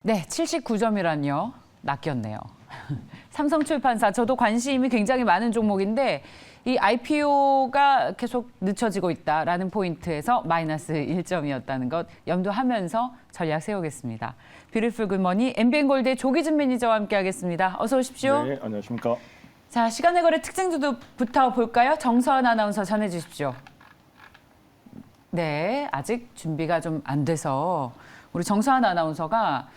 네, 79점이란요. 낚였네요. 삼성출판사, 저도 관심이 굉장히 많은 종목인데 이 IPO가 계속 늦춰지고 있다라는 포인트에서 마이너스 1점이었다는 것 염두하면서 전략 세우겠습니다. 뷰티풀 굿머니 MBN골드의 조기준 매니저와 함께하겠습니다. 어서 오십시오. 네, 안녕하십니까. 자, 시간의 거래 특징주부터 볼까요? 정서원 아나운서 전해주십시오. 네, 아직 준비가 좀 안 돼서 우리 정서원 아나운서가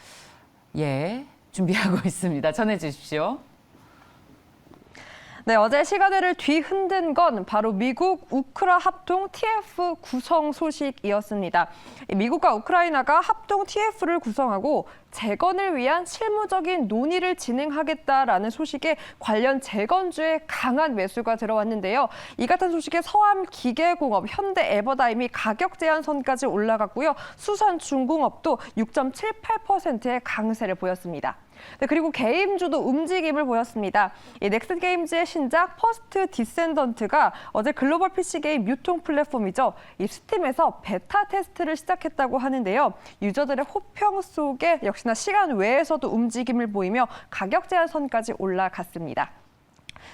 준비하고 있습니다. 전해주십시오. 네, 어제 시간을 뒤흔든 건 바로 미국 우크라 합동 TF 구성 소식이었습니다. 미국과 우크라이나가 합동 TF를 구성하고 재건을 위한 실무적인 논의를 진행하겠다라는 소식에 관련 재건주에 강한 매수가 들어왔는데요. 이 같은 소식에 서암기계공업, 현대에버다임이 가격 제한선까지 올라갔고요. 수산중공업도 6.78%의 강세를 보였습니다. 네, 그리고 게임주도 움직임을 보였습니다. 넥슨게임즈의 신작 퍼스트 디센던트가 어제 글로벌 PC게임 유통 플랫폼이죠. 이 스팀에서 베타 테스트를 시작했다고 하는데요. 유저들의 호평 속에 역시나 시간 외에서도 움직임을 보이며 가격 제한선까지 올라갔습니다.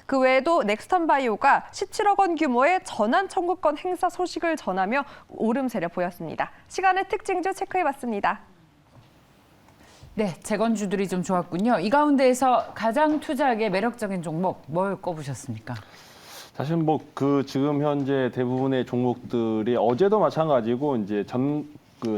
그 외에도 넥스턴바이오가 17억 원 규모의 전환 청구권 행사 소식을 전하며 오름세를 보였습니다. 시간의 특징주 체크해봤습니다. 네, 재건주들이 좀 좋았군요. 이 가운데에서 가장 투자하기에 매력적인 종목 뭘 꼽으셨습니까? 사실 지금 현재 대부분의 종목들이 어제도 마찬가지고 이제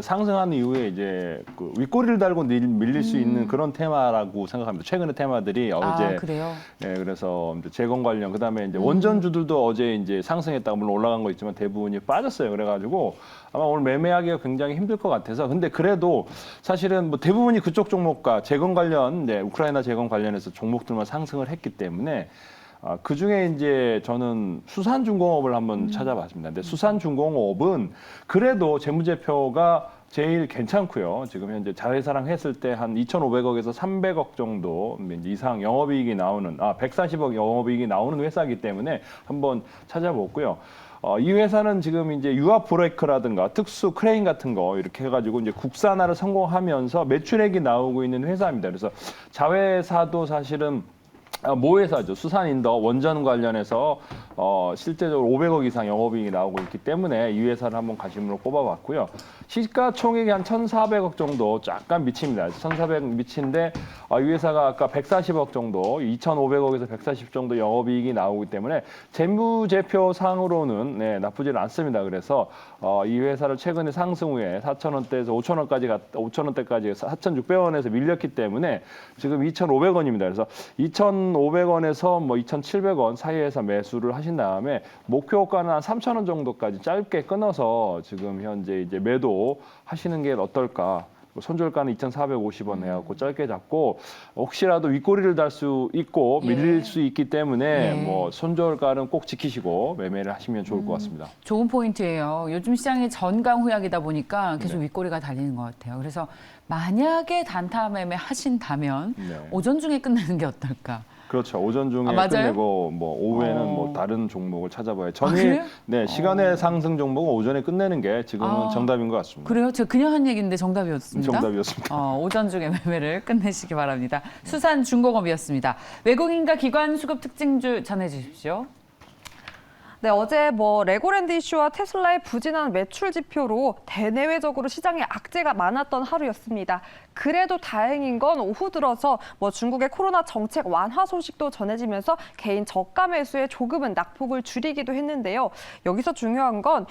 상승한 이후에 이제 윗꼬리를 달고 밀릴 수 있는 그런 테마라고 생각합니다. 최근의 테마들이 어제. 그래요? 네, 그래서 이제 재건 관련, 그다음에 이제 원전주들도 어제 이제 상승했다가 물론 올라간 거 있지만 대부분이 빠졌어요. 그래가지고 아마 오늘 매매하기가 굉장히 힘들 것 같아서. 근데 그래도 사실은 대부분이 그쪽 종목과 재건 관련, 우크라이나 재건 관련해서 종목들만 상승을 했기 때문에. 그 중에 이제 저는 수산중공업을 한번 찾아봤습니다. 근데 수산중공업은 그래도 재무제표가 제일 괜찮고요. 지금 현재 자회사랑 했을 때 한 2,500억에서 300억 정도 이상 영업이익이 나오는, 140억 영업이익이 나오는 회사이기 때문에 한번 찾아봤고요. 이 회사는 지금 이제 유압 브레이크라든가 특수 크레인 같은 거 이렇게 해가지고 이제 국산화를 성공하면서 매출액이 나오고 있는 회사입니다. 그래서 자회사도 사실은 모회사죠. 수산인더 원전 관련해서 실제적으로 500억 이상 영업이익이 나오고 있기 때문에 이 회사를 한번 관심으로 꼽아봤고요. 시가총액이 한 1,400억 정도 약간 미칩니다. 1,400억 미친데 이 회사가 아까 140억 정도, 2,500억에서 140 정도 영업이익이 나오기 때문에 재무제표상으로는 나쁘지는 않습니다. 그래서 이 회사를 최근에 상승 후에 4,000원대에서 5,000원대까지 4,600원에서 밀렸기 때문에 지금 2,500원입니다. 그래서 2,500원에서 2,700원 사이에서 매수를 하신 다음에 목표가는 한 3,000원 정도까지 짧게 끊어서 지금 현재 이제 매도 하시는 게 어떨까? 손절가는 2,450원 해갖고 짧게 잡고 혹시라도 윗꼬리를 달 수 있고 밀릴 수 있기 때문에 손절가는 꼭 지키시고 매매를 하시면 좋을 것 같습니다. 좋은 포인트예요. 요즘 시장이 전강후약이다 보니까 계속 윗꼬리가 달리는 것 같아요. 그래서 만약에 단타 매매 하신다면 오전 중에 끝내는 게 어떨까? 그렇죠. 오전 중에 끝내고 오후에는 다른 종목을 찾아봐요. 전일 시간의 상승 종목은 오전에 끝내는 게 지금은 정답인 것 같습니다. 그래요? 제가 그냥 한 얘기인데 정답이었습니다. 정답이었습니다. 오전 중에 매매를 끝내시기 바랍니다. 수산중공업이었습니다. 외국인과 기관 수급 특징주 전해주십시오. 네, 어제 레고랜드 이슈와 테슬라의 부진한 매출 지표로 대내외적으로 시장에 악재가 많았던 하루였습니다. 그래도 다행인 건 오후 들어서 중국의 코로나 정책 완화 소식도 전해지면서 개인 저가 매수에 조금은 낙폭을 줄이기도 했는데요. 여기서 중요한 건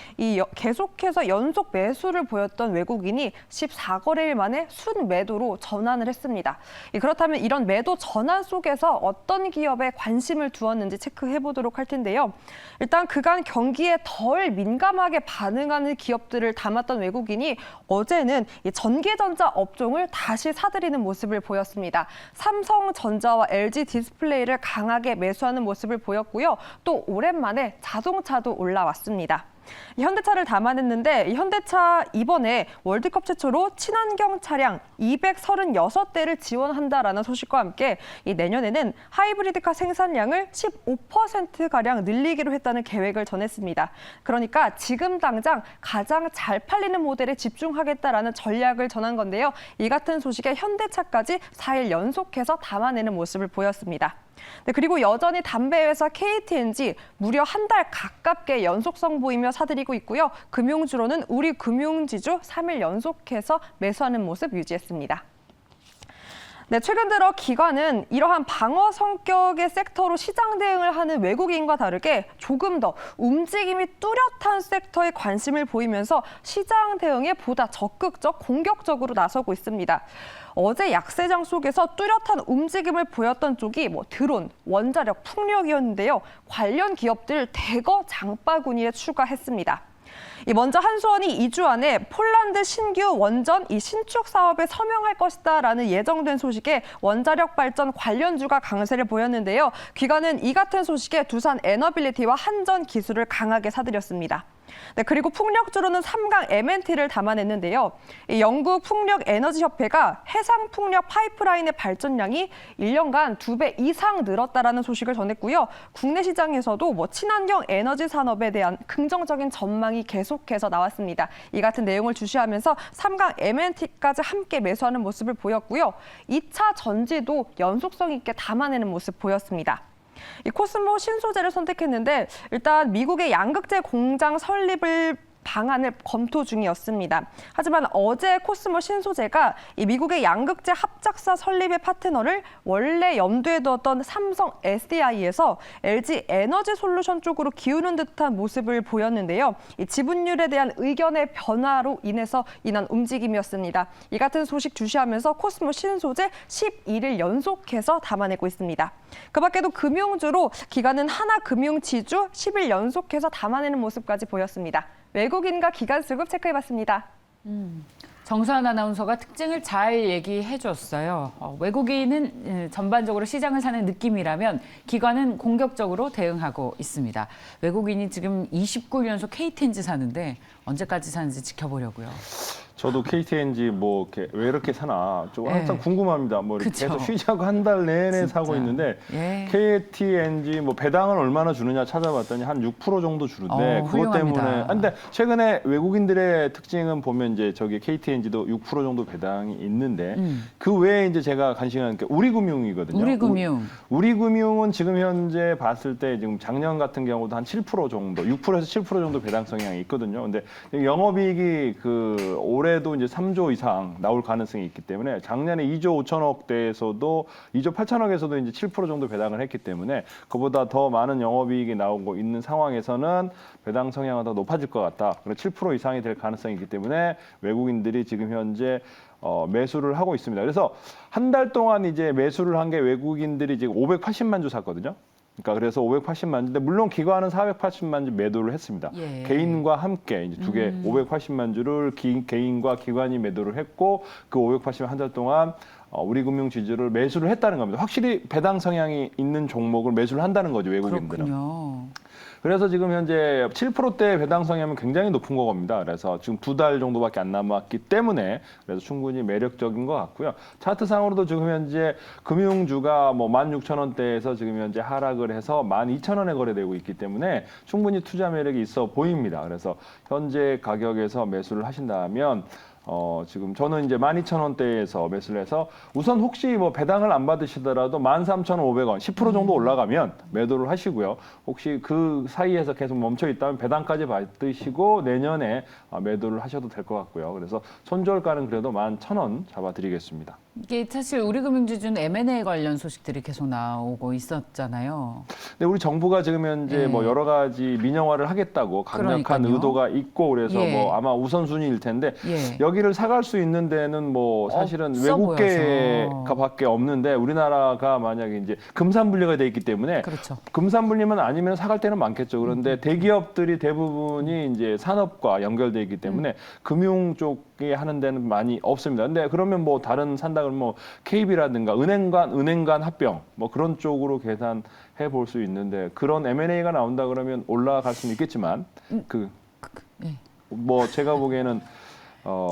계속해서 연속 매수를 보였던 외국인이 14거래일 만에 순매도로 전환을 했습니다. 그렇다면 이런 매도 전환 속에서 어떤 기업에 관심을 두었는지 체크해 보도록 할 텐데요. 일단 그간 경기에 덜 민감하게 반응하는 기업들을 담았던 외국인이 어제는 전기전자 업종을 다시 사들이는 모습을 보였습니다. 삼성전자와 LG 디스플레이를 강하게 매수하는 모습을 보였고요. 또 오랜만에 자동차도 올라왔습니다. 현대차를 담아냈는데 이 현대차 이번에 월드컵 최초로 친환경 차량 236대를 지원한다라는 소식과 함께 이 내년에는 하이브리드카 생산량을 15%가량 늘리기로 했다는 계획을 전했습니다. 그러니까 지금 당장 가장 잘 팔리는 모델에 집중하겠다라는 전략을 전한 건데요. 이 같은 소식에 현대차까지 4일 연속해서 담아내는 모습을 보였습니다. 네, 그리고 여전히 담배 회사 KTNG 무려 한 달 가깝게 연속성 보이며 사들이고 있고요. 금융주로는 우리금융지주 3일 연속해서 매수하는 모습 유지했습니다. 네, 최근 들어 기관은 이러한 방어 성격의 섹터로 시장 대응을 하는 외국인과 다르게 조금 더 움직임이 뚜렷한 섹터에 관심을 보이면서 시장 대응에 보다 적극적, 공격적으로 나서고 있습니다. 어제 약세장 속에서 뚜렷한 움직임을 보였던 쪽이 드론, 원자력, 풍력이었는데요. 관련 기업들 대거 장바구니에 추가했습니다. 먼저 한수원이 2주 안에 폴란드 신규 원전 이 신축 사업에 서명할 것이다라는 예정된 소식에 원자력 발전 관련주가 강세를 보였는데요. 기관은 이 같은 소식에 두산 에너빌리티와 한전 기술을 강하게 사들였습니다. 네, 그리고 풍력주로는 삼강 M&T를 담아냈는데요. 이 영국 풍력에너지협회가 해상 풍력 파이프라인의 발전량이 1년간 2배 이상 늘었다라는 소식을 전했고요. 국내 시장에서도 친환경 에너지 산업에 대한 긍정적인 전망이 계속해서 나왔습니다. 이 같은 내용을 주시하면서 삼강 M&T까지 함께 매수하는 모습을 보였고요. 2차 전지도 연속성 있게 담아내는 모습 보였습니다. 이 코스모 신소재를 선택했는데 일단 미국의 양극재 공장 설립을 방안을 검토 중이었습니다. 하지만 어제 코스모 신소재가 이 미국의 양극재 합작사 설립의 파트너를 원래 염두에 두었던 삼성 SDI에서 LG 에너지 솔루션 쪽으로 기우는 듯한 모습을 보였는데요. 이 지분율에 대한 의견의 변화로 인해서 인한 움직임이었습니다. 이 같은 소식 주시하면서 코스모 신소재 11일 연속해서 담아내고 있습니다. 그 밖에도 금융주로 기관은 하나금융지주 10일 연속해서 담아내는 모습까지 보였습니다. 외국인과 기관 수급 체크해봤습니다. 정수환 아나운서가 특징을 잘 얘기해 줬어요. 외국인은 전반적으로 시장을 사는 느낌이라면 기관은 공격적으로 대응하고 있습니다. 외국인이 지금 29일 연속 KTNG 사는데 언제까지 사는지 지켜보려고요. 저도 KTNG 왜 이렇게 사나 좀 항상 예. 궁금합니다. 이렇게 그쵸. 계속 쉬지 않고 한 달 내내 진짜. 사고 있는데 예. KTNG 배당을 얼마나 주느냐 찾아봤더니 한 6% 정도 주는데 그것 훌륭합니다. 때문에 근데 최근에 외국인들의 특징은 보면 이제 저기 KTNG도 6% 정도 배당이 있는데 그 외에 이제 제가 관심하는 게 우리금융이거든요. 우리금융. 우리금융은 지금 현재 봤을 때 지금 작년 같은 경우도 한 7% 정도, 6%에서 7% 정도 배당 성향이 있거든요. 근데 영업이익이 올해도 이제 3조 이상 나올 가능성이 있기 때문에 작년에 2조 5천억대에서도 2조 8천억에서도 이제 7% 정도 배당을 했기 때문에 그보다 더 많은 영업이익이 나오고 있는 상황에서는 배당 성향은 더 높아질 것 같다. 7% 이상이 될 가능성이 있기 때문에 외국인들이 지금 현재 매수를 하고 있습니다. 그래서 한 달 동안 이제 매수를 한 게 외국인들이 지금 580만 주 샀거든요. 그래서 580만 주인데 물론 기관은 480만 주 매도를 했습니다. 예. 개인과 함께 이제 두 개 580만 주를 개인과 기관이 매도를 했고 그 580만 한 달 동안 우리금융 지주를 매수를 했다는 겁니다. 확실히 배당 성향이 있는 종목을 매수를 한다는 거죠, 외국인들은. 그렇군요. 그래서 지금 현재 7%대 배당 성향은 굉장히 높은 겁니다. 그래서 지금 2달 정도밖에 안 남았기 때문에 그래서 충분히 매력적인 것 같고요. 차트상으로도 지금 현재 금융주가 16,000원대에서 지금 현재 하락을 해서 12,000원에 거래되고 있기 때문에 충분히 투자 매력이 있어 보입니다. 그래서 현재 가격에서 매수를 하신다면 지금 저는 이제 12,000원대에서 매수를 해서 우선 혹시 배당을 안 받으시더라도 13,500원, 10% 정도 올라가면 매도를 하시고요. 혹시 그 사이에서 계속 멈춰 있다면 배당까지 받으시고 내년에 매도를 하셔도 될 것 같고요. 그래서 손절가는 그래도 11,000원 잡아드리겠습니다. 이게 사실 우리금융지주는 M&A 관련 소식들이 계속 나오고 있었잖아요. 근데 우리 정부가 지금 현재 예. 여러 가지 민영화를 하겠다고 강력한 그러니까요. 의도가 있고 그래서 예. 아마 우선순위일 텐데 예. 여기를 사갈 수 있는 데는 사실은 없어 외국계가밖에 없는데 우리나라가 만약에 이제 금산분리가 돼 있기 때문에 그렇죠. 금산분리만 아니면 사갈 때는 많겠죠. 그런데 대기업들이 대부분이 이제 산업과 연결돼 있기 때문에 금융 쪽에 하는 데는 많이 없습니다. 근데 그러면 다른 산다 그러면 KB라든가 은행 간 합병 그런 쪽으로 계산해 볼 수 있는데 그런 M&A가 나온다 그러면 올라갈 수는 있겠지만 예. 뭐 제가 보기에는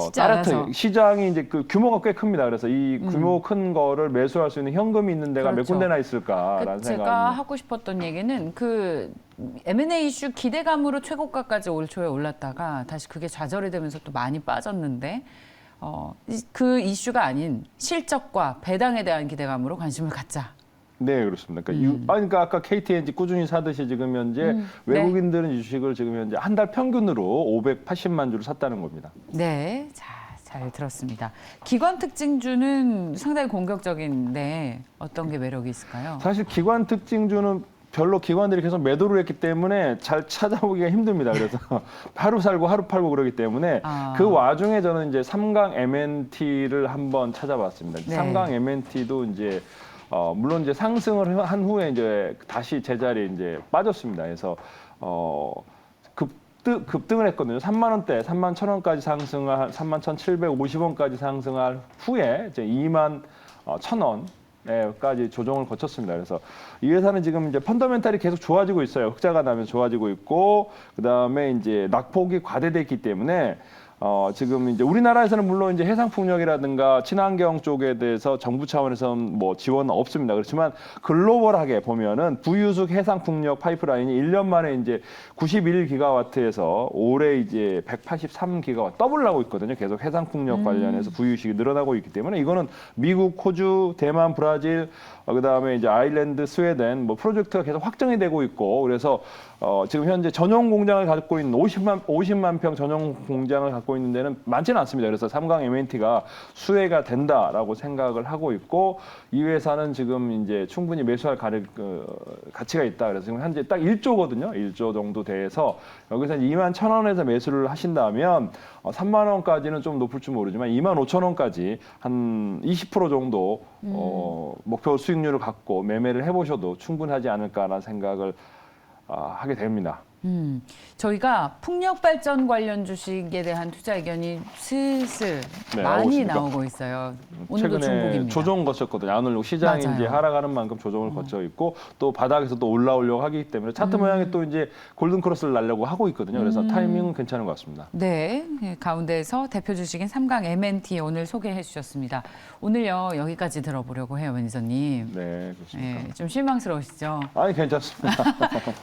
쉽지 않아서. 시장이 이제 그 규모가 꽤 큽니다. 그래서 이 규모 큰 거를 매수할 수 있는 현금이 있는 데가 몇 그렇죠. 군데나 있을까라는 제가 생각이. 하고 싶었던 얘기는 그 M&A 이슈 기대감으로 최고가까지 올 초에 올랐다가 다시 그게 좌절이 되면서 또 많이 빠졌는데 그 이슈가 아닌 실적과 배당에 대한 기대감으로 관심을 갖자. 네, 그렇습니다. 그러니까 아까 KTNG 꾸준히 사듯이 지금 현재 네. 외국인들은 이 주식을 지금 현재 한 달 평균으로 580만 주를 샀다는 겁니다. 네, 잘 들었습니다. 기관 특징주는 상당히 공격적인데 어떤 게 매력이 있을까요? 사실 기관 특징주는 별로 기관들이 계속 매도를 했기 때문에 잘 찾아보기가 힘듭니다. 그래서 하루 살고 하루 팔고 그러기 때문에 그 와중에 저는 이제 삼강 MNT를 한번 찾아봤습니다. 네. 삼강 MNT도 이제 물론 이제 상승을 한 후에 이제 다시 제자리에 이제 빠졌습니다. 그래서 급등을 했거든요. 3만 원대, 3만 1,000원까지 상승할 3만 1,750원까지 상승할 후에 이제 2만 1,000원까지 조정을 거쳤습니다. 그래서 이 회사는 지금 이제 펀더멘탈이 계속 좋아지고 있어요. 흑자가 나면서 좋아지고 있고 그다음에 이제 낙폭이 과대됐기 때문에 지금 이제 우리나라에서는 물론 이제 해상풍력이라든가 친환경 쪽에 대해서 정부 차원에서 뭐 지원은 없습니다. 그렇지만 글로벌하게 보면은 부유숙 해상풍력 파이프라인이 1년 만에 이제 91기가와트에서 올해 이제 183기가와트 더블하고 있거든요. 계속 해상풍력 관련해서 부유식이 늘어나고 있기 때문에 이거는 미국, 호주, 대만, 브라질 그다음에 이제 아일랜드, 스웨덴 뭐 프로젝트가 계속 확정이 되고 있고 그래서 지금 현재 전용 공장을 갖고 있는 50만 평 전용 공장을 갖고 있는 데는 많지는 않습니다. 그래서 삼강 MNT가 수혜가 된다라고 생각을 하고 있고 이 회사는 지금 이제 충분히 매수할 가치가 있다. 그래서 지금 현재 딱 1조거든요. 1조 정도 돼서 여기서 2만 1,000원에서 매수를 하신다면 3만 원까지는 좀 높을 줄 모르지만 2만 5천 원까지 한 20% 정도 목표 수익률을 갖고 매매를 해보셔도 충분하지 않을까라는 생각을 하게 됩니다. 저희가 풍력 발전 관련 주식에 대한 투자 의견이 슬슬 네, 많이 오십니까? 나오고 있어요. 오늘도 최근에 중복입니다. 조정 거쳤거든요. 안 올리고 시장이 맞아요. 이제 하락하는 만큼 조정을 거쳐 있고 또 바닥에서 또 올라오려고 하기 때문에 차트 모양이 또 이제 골든 크로스를 날려고 하고 있거든요. 그래서 타이밍은 괜찮은 것 같습니다. 네, 가운데에서 대표 주식인 삼강 MNT 오늘 소개해 주셨습니다. 오늘요 여기까지 들어보려고 해요, 매니저님. 네, 그렇습니다. 네, 좀 실망스러우시죠? 아니 괜찮습니다.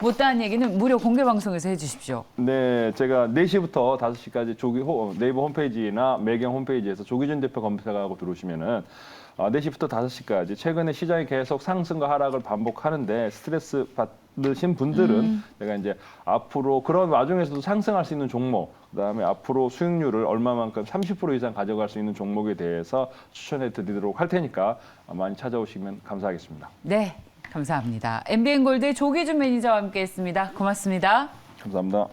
못다한 얘기는 무료 공개 방송에서 해주십시오. 네, 제가 4시부터 5시까지 네이버 홈페이지나 매경 홈페이지에서 조기준 대표 검색하고 들어오시면은 4시부터 5시까지 최근에 시장이 계속 상승과 하락을 반복하는데 스트레스 받으신 분들은 제가 이제 앞으로 그런 와중에서도 상승할 수 있는 종목, 그다음에 앞으로 수익률을 얼마만큼 30% 이상 가져갈 수 있는 종목에 대해서 추천해 드리도록 할 테니까 많이 찾아오시면 감사하겠습니다. 네, 감사합니다. MBN골드 조기준 매니저와 함께했습니다. 고맙습니다. 감사합니다.